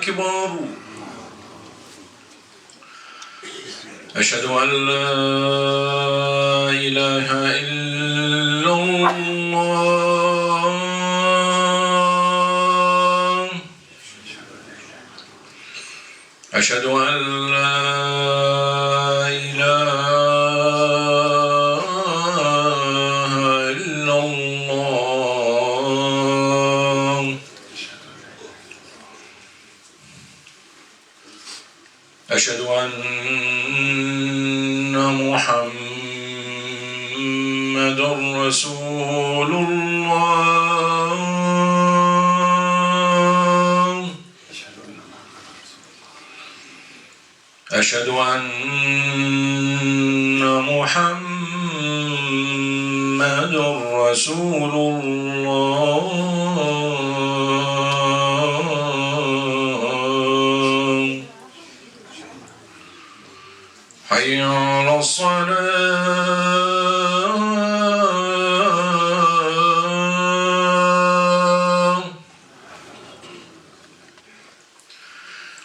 أكبر. أشهد أن لا إله إلا الله. أشهد أن لا إله إلا الله. أشهد أن محمد رسول الله. أشهد أن محمد رسول الله. حي على الصلاة.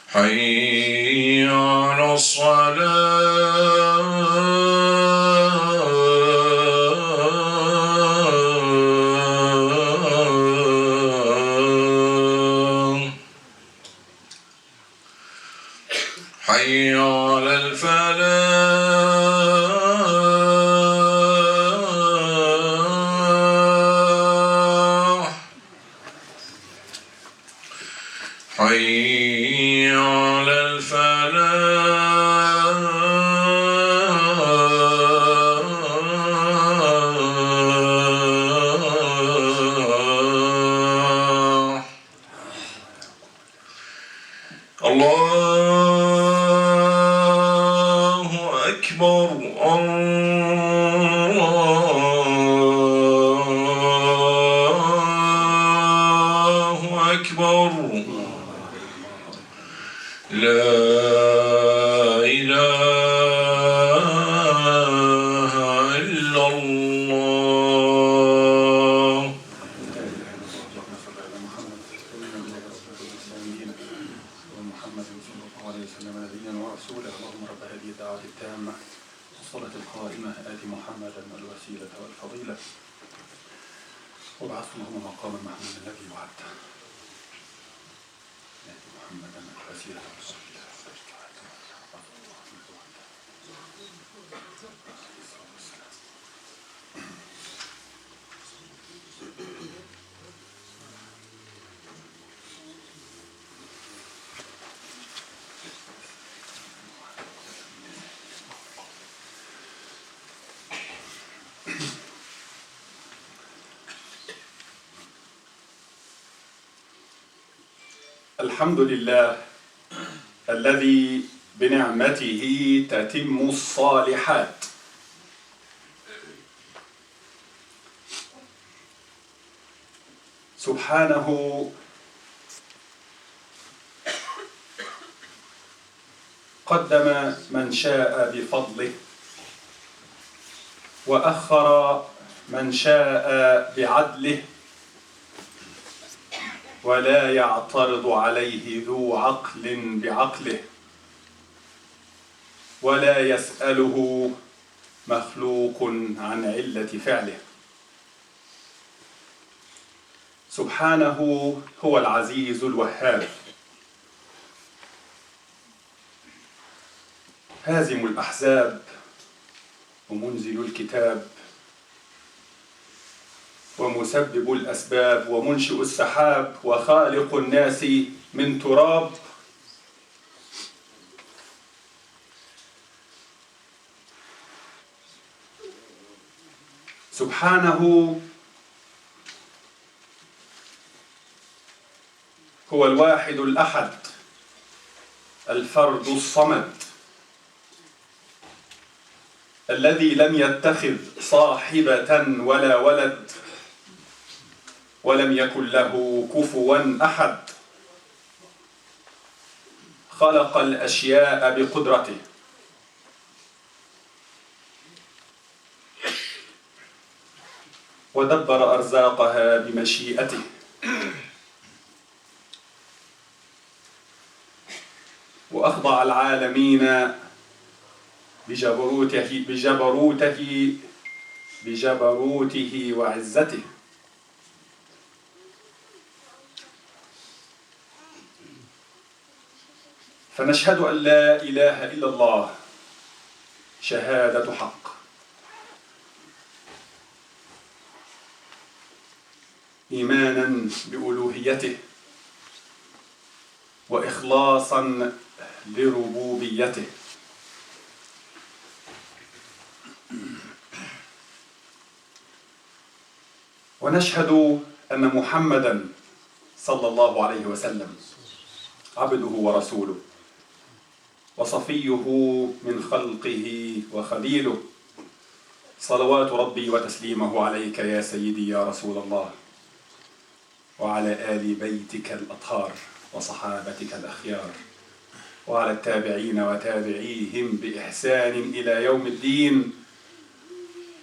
حي على الصلاة. حي على الفلاح. حي على الفلاح. الله أكبر. الله أكبر. لا إله إلا الله. محمد صلى الله عليه وسلم نبيا ورسولا. اللهم رب هذه الدعوة التامة والصلاة القائمة آت محمدا الوسيلة والفضيلة وابعثه اللهم مقاما محمودا الذي وعدته. آت محمدا الوسيلة والفضيلة. الحمد لله الذي بنعمته تتم الصالحات. سبحانه قدم من شاء بفضله وأخر من شاء بعدله، ولا يعترض عليه ذو عقل بعقله، ولا يسأله مخلوق عن علة فعله. سبحانه هو العزيز الوهاب، هازم الأحزاب ومنزل الكتاب ومسبب الأسباب ومنشئ السحاب وخالق الناس من تراب. سبحانه هو الواحد الأحد الفرد الصمد الذي لم يتخذ صاحبة ولا ولد ولم يكن له كفوا أحد. خلق الأشياء بقدرته ودبر أرزاقها بمشيئته. العالمين بجبروته وعزته. فنشهد أن لا إله إلا الله شهادة حق، إيمانا بألوهيته وإخلاصا لربوبيته. ونشهد أن محمدا صلى الله عليه وسلم عبده ورسوله وصفيه من خلقه وخليله، صلوات ربي وتسليمه عليك يا سيدي يا رسول الله، وعلى آل بيتك الأطهار وصحابتك الأخيار، وعلى التابعين وتابعيهم بإحسان إلى يوم الدين،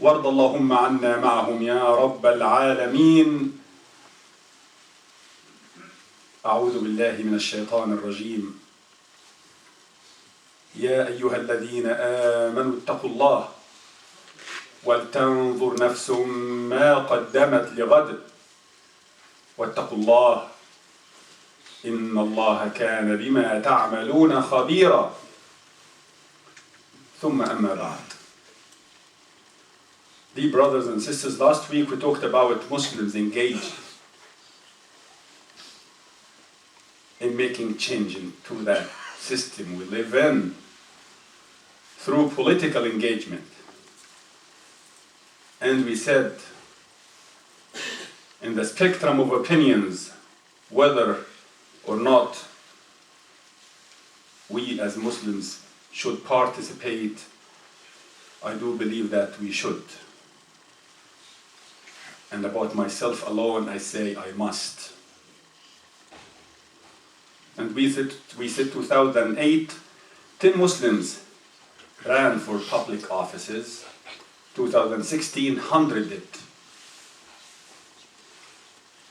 وارض اللهم عنا معهم يا رب العالمين. أعوذ بالله من الشيطان الرجيم. يا أيها الذين آمنوا اتقوا الله ولتنظر نفس ما قدمت لغد واتقوا الله إن الله كان بما تعملون خبيرا. ثم أما بعد. Dear brothers and sisters, last week we talked about Muslims engaged in making change into that system we live in through political engagement. And we said, in the spectrum of opinions, whether or not we as Muslims should participate, I do believe that we should. And about myself alone, I say I must. And we said 2008, 10 Muslims ran for public offices. 2016, 100 did.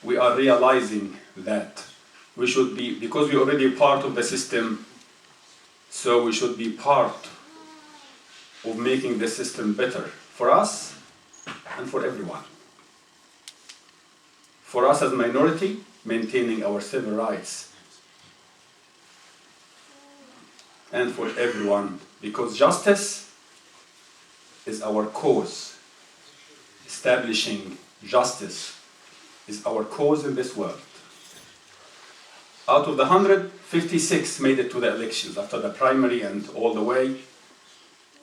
We are realizing that we should be, because we're already part of the system, so we should be part of making the system better for us and for everyone. For us as a minority, maintaining our civil rights. And for everyone, because justice is our cause. Establishing justice is our cause in this world. Out of the 100, 56 made it to the elections after the primary and all the way.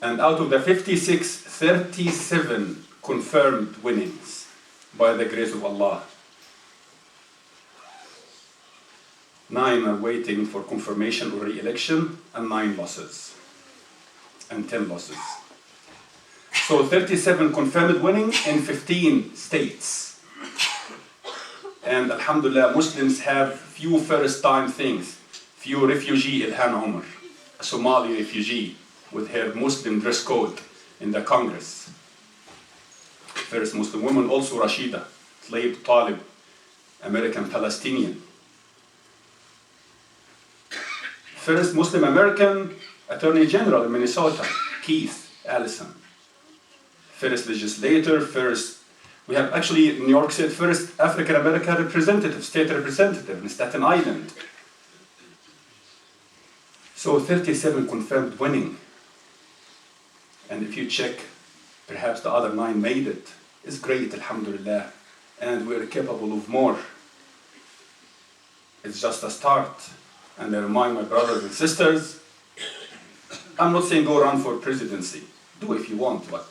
And out of the 56, 37 confirmed winnings by the grace of Allah. 9 are waiting for confirmation or re-election, and 9 losses, and 10 losses. So 37 confirmed winning in 15 states. And alhamdulillah, Muslims have few first-time things. Few refugee, Ilhan Omar, a Somali refugee with her Muslim dress code in the Congress. First Muslim woman, also Rashida, Tlaib Talib, American Palestinian. First Muslim American Attorney General in Minnesota, Keith Allison. First legislator, we have actually in New York State, first African American representative, state representative in Staten Island. So 37 confirmed winning. And if you check, perhaps the other 9 made it. It's great, alhamdulillah. And we're capable of more. It's just a start. And I remind my brothers and sisters, I'm not saying go run for presidency. Do if you want, but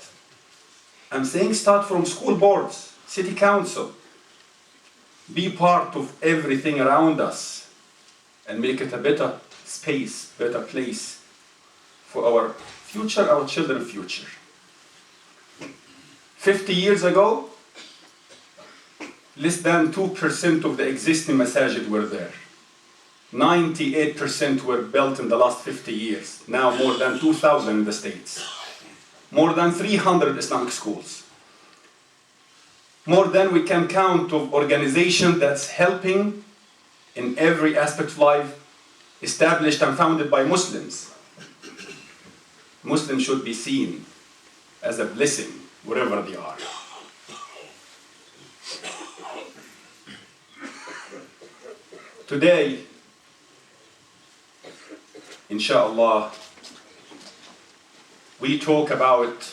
I'm saying start from school boards, city council. Be part of everything around us and make it a better space, better place for our future, our children's future. 50 years ago, less than 2% of the existing masajid were there. 98% were built in the last 50 years. Now more than 2,000 in the States. More than 300 Islamic schools. More than we can count of organizations that's helping in every aspect of life, established and founded by Muslims. Muslims should be seen as a blessing wherever they are. Today, inshallah, we talk about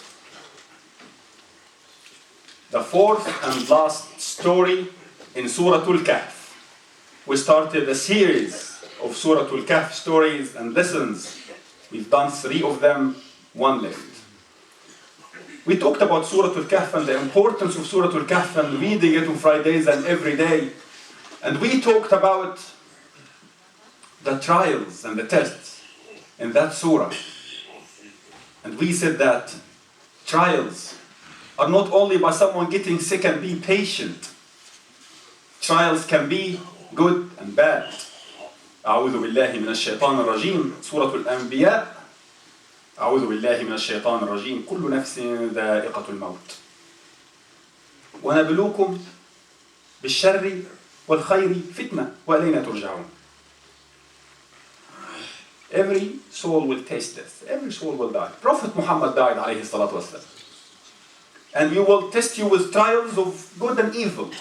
the fourth and last story in Surah AlKahf. We started a series of Surah AlKahf stories and lessons. We've done 3 of them, 1 left. We talked about Surah AlKahf and the importance of Surah AlKahf and reading it on Fridays and every day. And we talked about the trials and the tests in that surah. And we said that trials are not only by someone getting sick and be patient. Trials can be good and bad. أعوذ بالله من الشيطان الرجيم. سورة الأنبياء. أعوذ بالله من الشيطان الرجيم. كل نفس ذائقة الموت. ونبلوكم بالشر والخير فتنة وإلينا ترجعون. Every soul will taste this. Every soul will die. Prophet Muhammad died, alayhi salatu wasalam. And we will test you with trials of good and evil.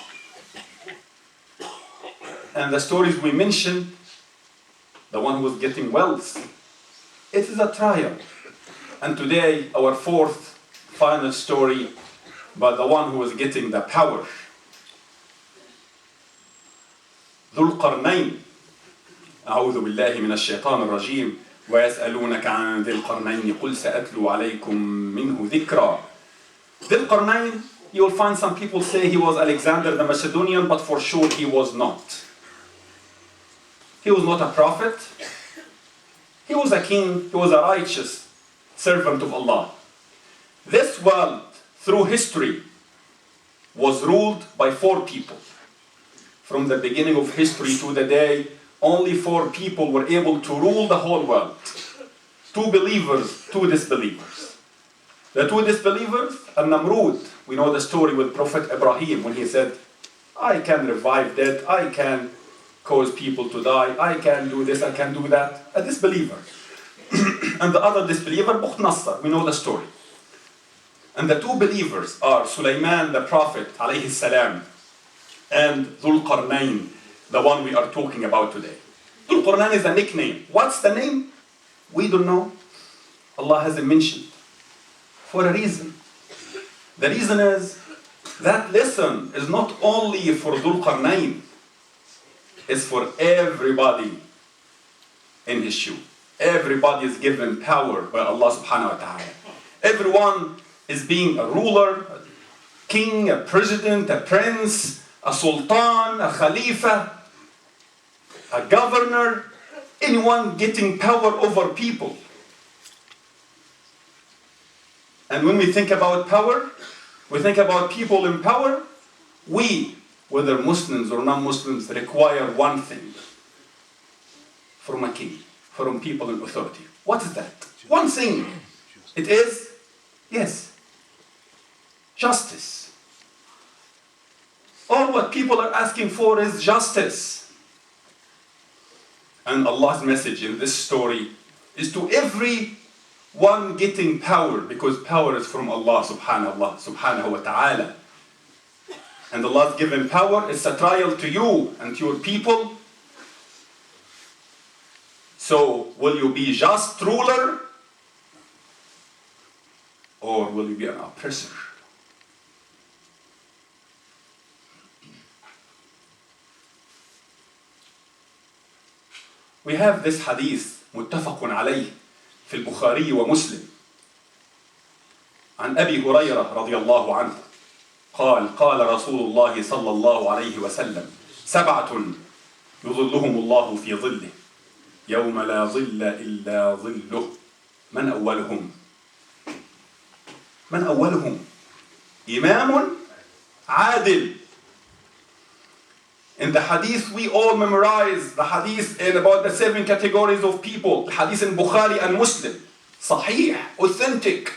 And the stories we mentioned, the one who was getting wealth, it is a trial. And today, our fourth, final story, about the one who was getting the power. ذو القرنين. أعوذ بالله من الشيطان الرجيم. ويسألونك عن ذي القرنين قل سأتلو عليكم منه ذكرا. ذي القرنين, you will find some people say he was Alexander the Macedonian, but for sure he was not. He was not a prophet. He was a king. He was a righteous servant of Allah. This world, through history, was ruled by 4 people. From the beginning of history to the day, only 4 people were able to rule the whole world. 2 believers, 2 disbelievers. The 2 disbelievers are Namrud. We know the story with Prophet Ibrahim when he said, I can revive dead, I can cause people to die, I can do this, I can do that. A disbeliever. And the other disbeliever, Bukh Nasr. We know the story. And the 2 believers are Sulaiman the Prophet, alayhi salam, and Dhul Qarnayn, the one we are talking about today. Dhul Qarnayn is a nickname. What's the name? We don't know. Allah hasn't mentioned. For a reason. The reason is that lesson is not only for Dhul Qarnayn, it's for everybody in his shoe. Everybody is given power by Allah subhanahu wa ta'ala. Everyone is being a ruler, a king, a president, a prince, a sultan, a khalifa, a governor, anyone getting power over people. And when we think about power, we think about people in power. We, whether Muslims or non-Muslims, require one thing from a king, from people in authority. What is that? One thing. It is, yes, justice. All what people are asking for is justice. And Allah's message in this story is to everyone getting power, because power is from Allah subhanahu wa ta'ala. And Allah's given power, it's a trial to you and to your people. So, will you be just ruler? Or will you be an oppressor? We have this hadith متفق عليه في البخاري ومسلم عن أبي هريرة رضي الله عنه قال قال رسول الله صلى الله عليه وسلم 7 يظلهم الله في ظله يوم لا ظل إلا ظله من أولهم إمام عادل. In the hadith, we all memorize the hadith in about the 7 categories of people. The hadith in Bukhari and Muslim. Sahih, authentic.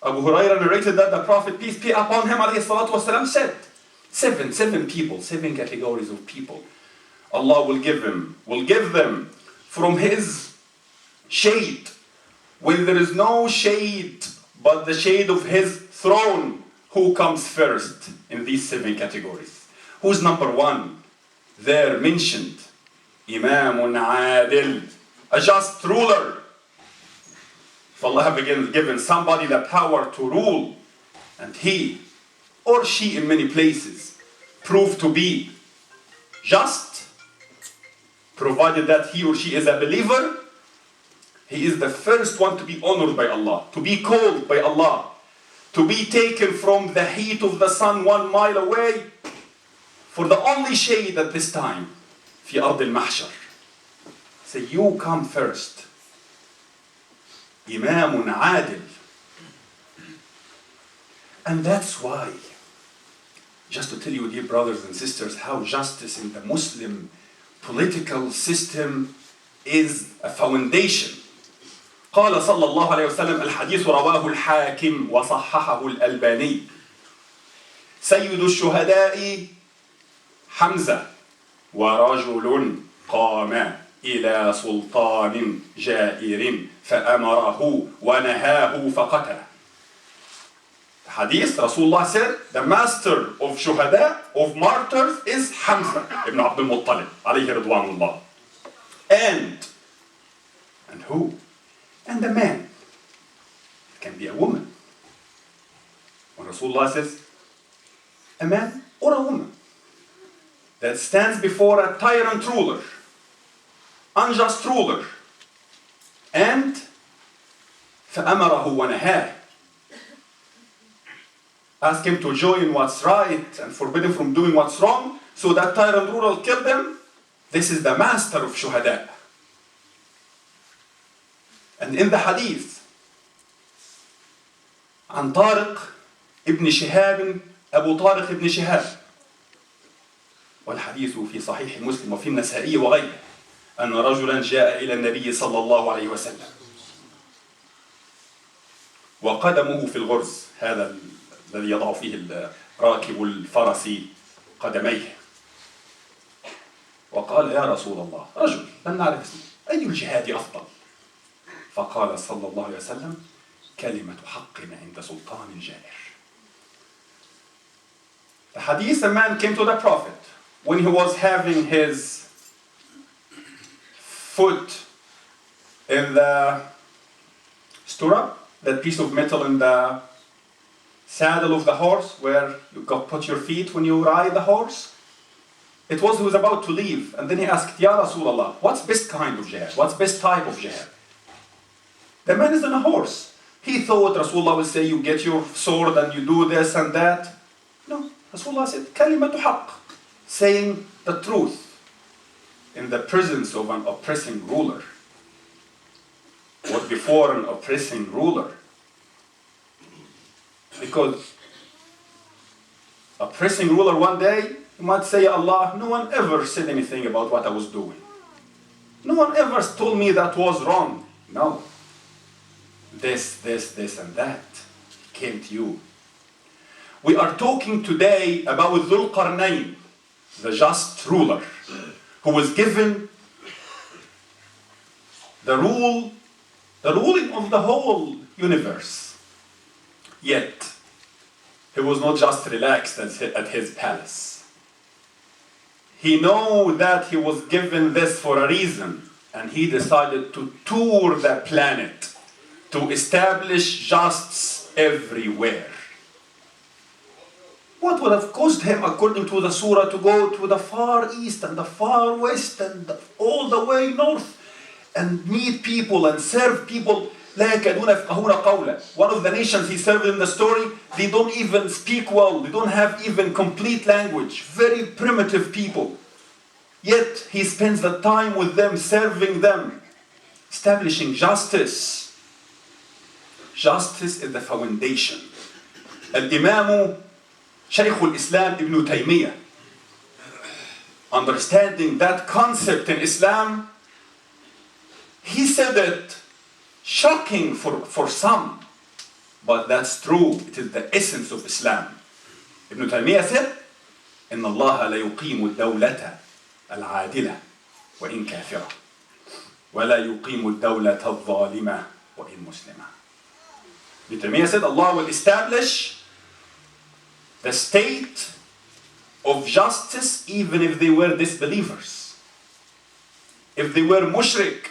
Abu Hurairah narrated that the Prophet, peace be upon him, والسلام, said, 7 people, 7 categories of people. Allah will give them from His shade, when there is no shade but the shade of his throne, who comes first in these 7 categories? Who's number 1? There mentioned, Imamun Adil, a just ruler. If Allah have again given somebody the power to rule, and he or she in many places prove to be just, provided that he or she is a believer, he is the first one to be honored by Allah, to be called by Allah, to be taken from the heat of the sun 1 mile away for the only shade at this time, في أرض المحشر. Say, you come first. Imamun Adil. And that's why, just to tell you, dear brothers and sisters, how justice in the Muslim political system is a foundation. قال صلى الله عليه وسلم الحديث رواه الحاكم وصححه الألباني سيد الشهداء حمزة ورجل قام إلى سلطان جائر فأمره ونهاه فقتله. The hadith, Rasulullah said, the master of shuhada, of martyrs, is Hamza ibn Abdul Muttalib, alayhi ridwanullah. And who? And a man. It can be a woman. When Rasulullah says, a man or a woman that stands before a tyrant ruler, unjust ruler, and فَأَمَرَهُ وَنَهَاهُ, ask him to join what's right and forbid him from doing what's wrong, so that tyrant ruler will kill them. This is the master of shuhada. And in the hadith, عن طارق ابن شهاب أبو طارق ابن شهاب، والحديث في صحيح مسلم وفي النسائي وغيره، أن رجلا جاء إلى النبي صلى الله عليه وسلم وقدمه في الغرز، هذا الذي يضع فيه راكب الفرس قدميه، وقال يا رسول الله، رجل لم نعرف اسمه، أي الجهاد أفضل؟ فقال صلى الله عليه وسلم كلمة حق عند سلطان جائر. The hadith, a man came to the Prophet when he was having his foot in the stirrup, that piece of metal in the saddle of the horse where you put your feet when you ride the horse. He was about to leave, and then he asked, Ya Rasulullah, what's best kind of jihad? What's best type of jihad? The man is on a horse. He thought Rasulullah would say, you get your sword and you do this and that. No, Rasulullah said, kalimatu haqq, saying the truth in the presence of an oppressing ruler. What before an oppressing ruler? Because oppressing ruler one day, you might say, Allah, no one ever said anything about what I was doing. No one ever told me that was wrong. No. This, and that came to you. We are talking today about Dhul Qarnayn, the just ruler, who was given the ruling of the whole universe. Yet, he was not just relaxed at his palace. He knew that he was given this for a reason, and he decided to tour the planet to establish justice everywhere. What would have caused him, according to the surah, to go to the far east and the far west and all the way north and meet people and serve people? لا يكادون يفقهون قولا. One of the nations he served in the story, they don't even speak well, they don't have even complete language, very primitive people. Yet he spends the time with them, serving them, establishing justice. Justice is the foundation. Al-Imam Shaykh al-Islam Ibn Taymiyyah, understanding that concept in Islam, he said it shocking for some, but that's true. It is the essence of Islam. Ibn Taymiyyah said, إن الله لا يقيم الدولة العادلة وإن كافرة ولا يقيم الدولة الظالمة وإن مسلما. Ibn Taymiyyah said Allah will establish the state of justice even if they were disbelievers. If they were mushrik.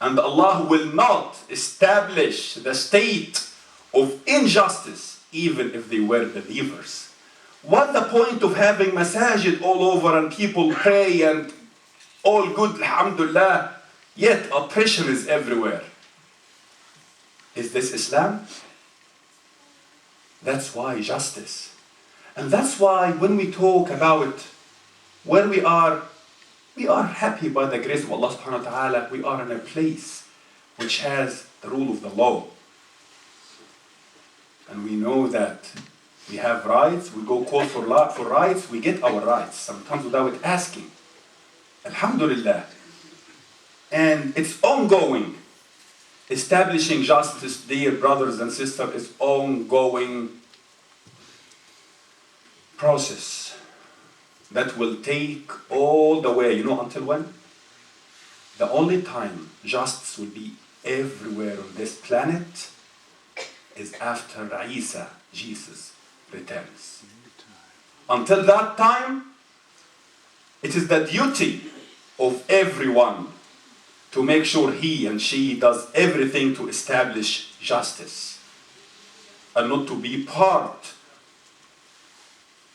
And Allah will not establish the state of injustice even if they were believers. What's the point of having masajid all over and people pray and all good, alhamdulillah, yet oppression is everywhere? Is this Islam? That's why justice. And that's why when we talk about where we are happy by the grace of Allah subhanahu wa ta'ala. We are in a place which has the rule of the law. And we know that we have rights, we go call for rights, we get our rights, sometimes without asking. Alhamdulillah. And it's ongoing. Establishing justice, dear brothers and sisters, is ongoing process that will take all the way, until when? The only time justice will be everywhere on this planet is after Isa, Jesus, returns. Until that time, it is the duty of everyone to make sure he and she does everything to establish justice and not to be part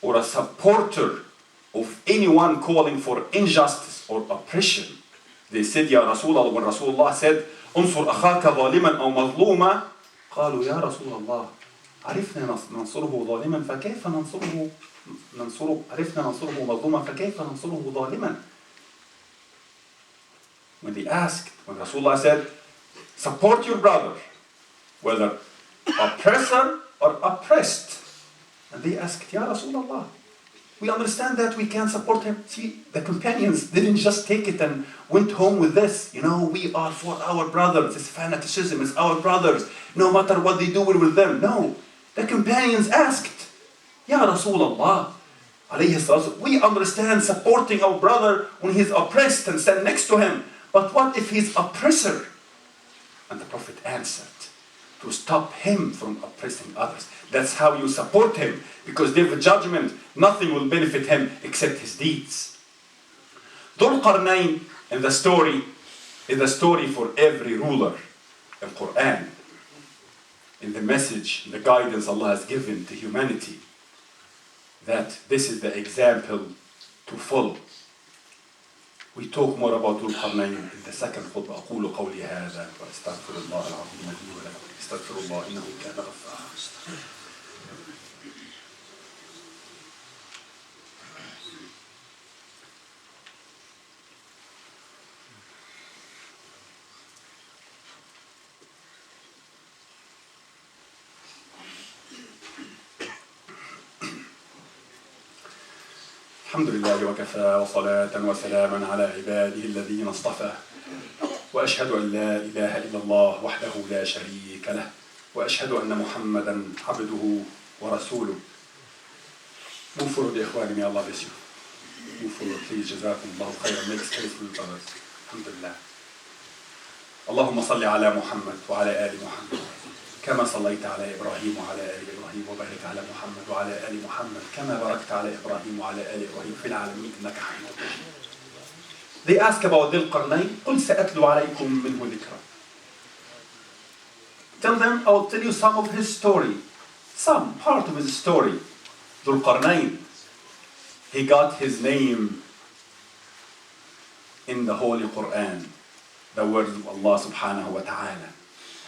or a supporter of anyone calling for injustice or oppression. They said, Ya Rasulullah, when Rasulullah said, انصر أخاك ظالما أو مظلوما, قالوا يا رسول الله عرفنا ننصره ظالما فكيف ننصره عرفنا ننصره مظلوما فكيف ننصره ظالما. When they asked, when Rasulullah said, support your brother, whether oppressor or oppressed, and they asked, Ya Rasulullah, we understand that we can support him. See, the companions didn't just take it and went home with this. We are for our brothers. It's fanaticism. It's our brothers. No matter what they do, we're with them. No. The companions asked, Ya Rasulullah, we understand supporting our brother when he's oppressed and stand next to him. But what if he's oppressor? And the Prophet answered, to stop him from oppressing others. That's how you support him, because day of judgment, nothing will benefit him except his deeds. Dhul Qarnayn in the story is the story for every ruler in Quran, in the message, the guidance Allah has given to humanity, that this is the example to follow. We talk more about Dhul Qarnayn in the second khutbah. أقول قولي هذا وأستغفر الله العظيم لي ولكم استغفر الله إنه كان غفارا. الحمد لله وكفى وصلاة وسلاما على عباده الذين اصطفى وأشهد أن لا إله إلا الله وحده لا شريك له وأشهد أن محمدا عبده ورسوله. Move forward, إخواني, may Allah bless you. Move forward, please. جزاكم الله خيرا. Make space for your brothers. الحمد لله. اللهم صل على محمد وعلى آل محمد كما صليت على إبراهيم وعلى آل إبراهيم وبارك على محمد وعلى آل محمد كما باركت على إبراهيم وعلى آل إبراهيم في العالمين إنك حميد مجيد. They ask about Dhul Qarnayn. قل سأتلو عليكم منه ذكرا. Tell them, I will tell you some of his story, some part of his story. Dhul Qarnayn, he got his name in the Holy Quran, the words of Allah subhanahu wa ta'ala.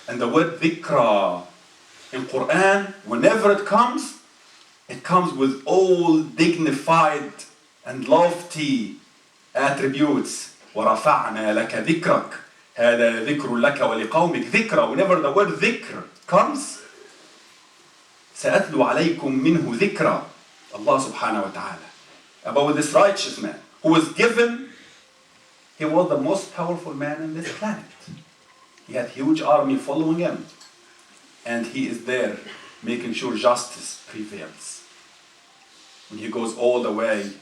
And the word dhikra in Quran, whenever it comes with all dignified and lofty attributes. وَرَفَعْنَا لَكَ ذِكْرَكَ هَذَا ذِكْرٌ لَكَ وَلِقَوْمِكَ ذِكْرَ. Whenever the word dhikr comes, سَأَتْلُو عَلَيْكُم مِّنْهُ ذِكْرًا. Allah subhanahu wa ta'ala. About this righteous man who was given, he was the most powerful man in this planet. He had a huge army following him. And he is there making sure justice prevails. When he goes all the way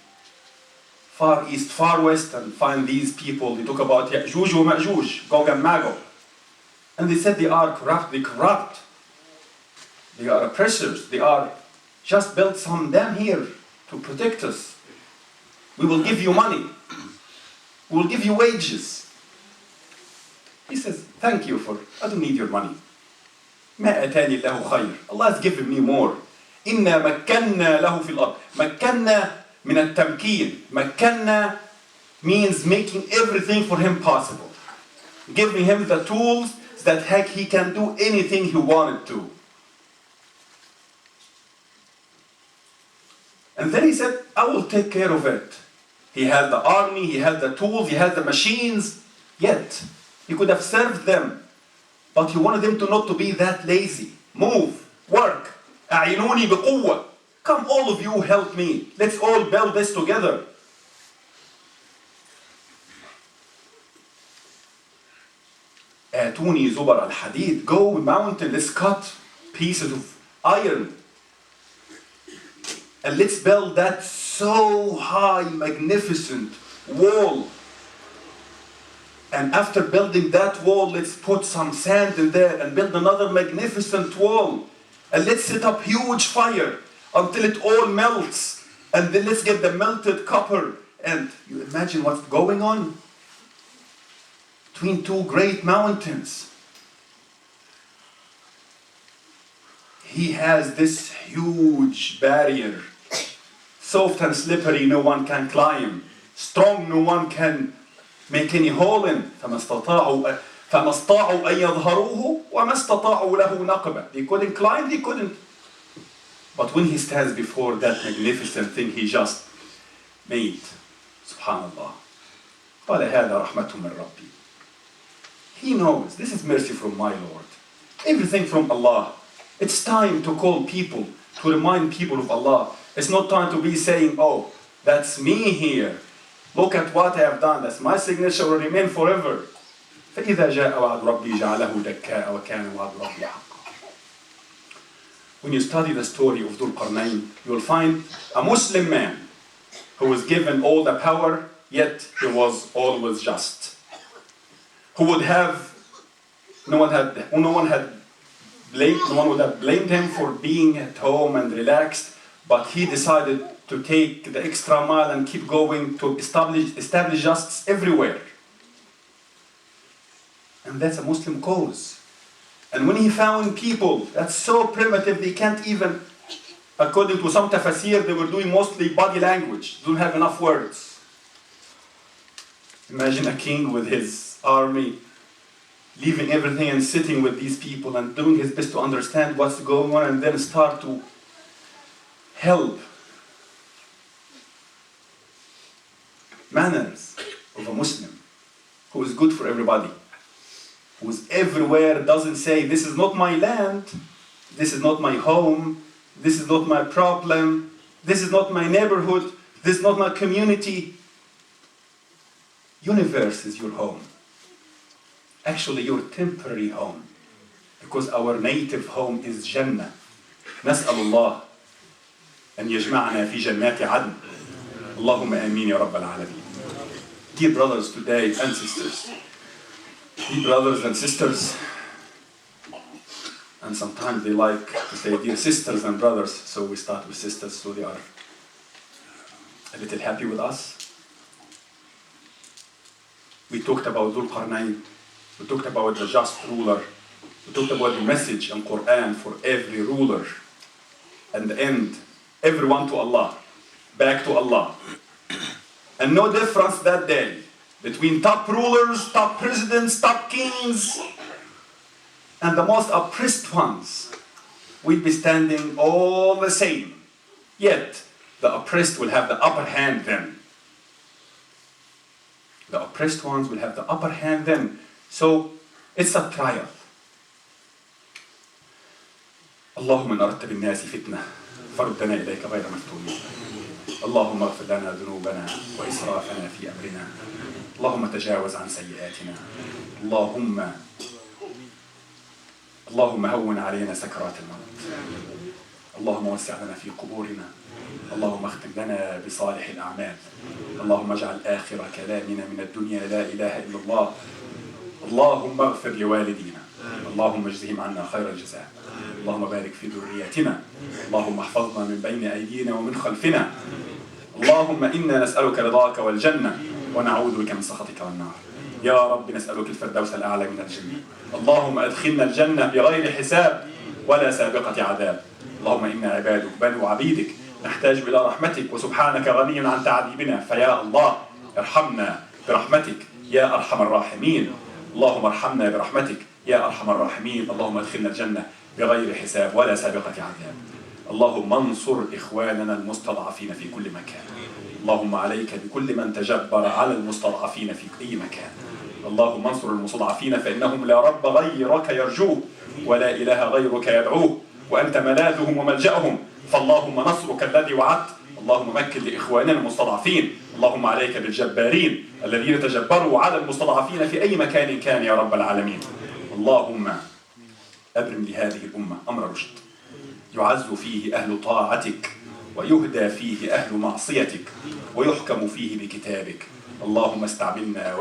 far east, far west, and find these people, they talk about Ya'juj wa Ma'juj, Gog and Magog. And they said they are corrupt, they are oppressors, they are just built some dam here to protect us. We will give you money, we will give you wages. He says, thank you I don't need your money. ما أتاني الله خير. Allah has given me more. إنا مكنا له في الأرض. مكنا من التمكين. مكنا means making everything for him possible. Giving him the tools that heck he can do anything he wanted to. And then he said, I will take care of it. He had the army, he had the tools, he had the machines. Yet, he could have served them. But he wanted them to not to be that lazy. Move, work. أعينوني بقوة. Come all of you help me. Let's all build this together. آتوني زبر الحديد. Go mountain, let's cut pieces of iron. And let's build that so high, magnificent wall. And after building that wall, let's put some sand in there and build another magnificent wall. And let's set up huge fire until it all melts. And then let's get the melted copper. And you imagine what's going on between two great mountains. He has this huge barrier. Soft and slippery, no one can climb. Strong, no one can make any hole in. فما استطاعوا أن يظهروه وما استطاعوا له نقبة. They couldn't climb, they couldn't. But when he stands before that magnificent thing he just made, سبحان الله. قال هذا رحمة من ربي. He knows this is mercy from my Lord. Everything from Allah. It's time to call people, to remind people of Allah. It's not time to be saying, oh, that's me here. Look at what I have done. That's my signature will remain forever. فإذا جاء وعد ربي جعله دكاء وكان وعد ربي حقا. When you study the story of Dhul Qarnayn, you will find a Muslim man who was given all the power, yet he was always just. Who would have, no one would have blamed him for being at home and relaxed, but he decided to take the extra mile and keep going to establish justice everywhere. And that's a Muslim cause. And when he found people that's so primitive they can't even, according to some tafsir, they were doing mostly body language, don't have enough words. Imagine a king with his army leaving everything and sitting with these people and doing his best to understand what's going on and then start to help. Manners of a Muslim who is good for everybody, who is everywhere, doesn't say this is not my land, this is not my home, this is not my problem, this is not my neighborhood, this is not my community. Universe is your home. Actually your temporary home, because our native home is Jannah. نسأل الله أن يجمعنا في جنات عدن. اللهم آمين يا رب العالمين. Dear brothers today and sisters, dear brothers and sisters, and sometimes they like to say dear sisters and brothers, so we start with sisters so they are a little happy with us. We talked about Dhul Qarnayn, we talked about the just ruler, we talked about the message in Quran for every ruler, and end everyone to Allah, back to Allah. And no difference that day between top rulers, top presidents, top kings, and the most oppressed ones. We'd be standing all the same. Yet, the oppressed will have the upper hand then. The oppressed ones will have the upper hand then. So, it's a trial. اللهم إن أردت بالناس فتنة فردنا إليك غير مفتونين. اللهم اغفر لنا ذنوبنا وإسرافنا في أمرنا. اللهم تجاوز عن سيئاتنا. اللهم هون علينا سكرات الموت. اللهم وسع لنا في قبورنا. اللهم اختم لنا بصالح الأعمال. اللهم اجعل آخر كلامنا من الدنيا لا إله إلا الله. اللهم اغفر لوالدينا اللهم اجزهم عنا خير الجزاء. اللهم بارك في ذرياتنا. اللهم احفظنا من بين أيدينا ومن خلفنا. اللهم إنا نسألك رضاك والجنة ونعوذ بك من سخطك والنار. يا رب نسألك الفردوس الأعلى من الجنة. اللهم أدخلنا الجنة بغير حساب ولا سابقة عذاب. اللهم إنا عبادك بنو عبيدك نحتاج إلى رحمتك، وسبحانك غني عن تعذيبنا، فيا الله ارحمنا برحمتك يا أرحم الراحمين. اللهم ارحمنا برحمتك يا أرحم الراحمين. اللهم ادخلنا الجنة بغير حساب ولا سابقة عذاب. اللهم انصر إخواننا المستضعفين في كل مكان. اللهم عليك بكل من تجبر على المستضعفين في أي مكان. اللهم انصر المستضعفين فإنهم لا رب غيرك يرجوه ولا إله غيرك يدعوه، وأنت ملاذهم وملجأهم، فاللهم نصرك الذي وعدت. اللهم مكن لإخواننا المستضعفين. اللهم عليك بالجبارين الذين تجبروا على المستضعفين في أي مكان كان يا رب العالمين. اللهم أبرم لهذه الأمة أمر رشد يعز فيه أهل طاعتك ويهدى فيه أهل معصيتك ويحكم فيه بكتابك. اللهم استعملنا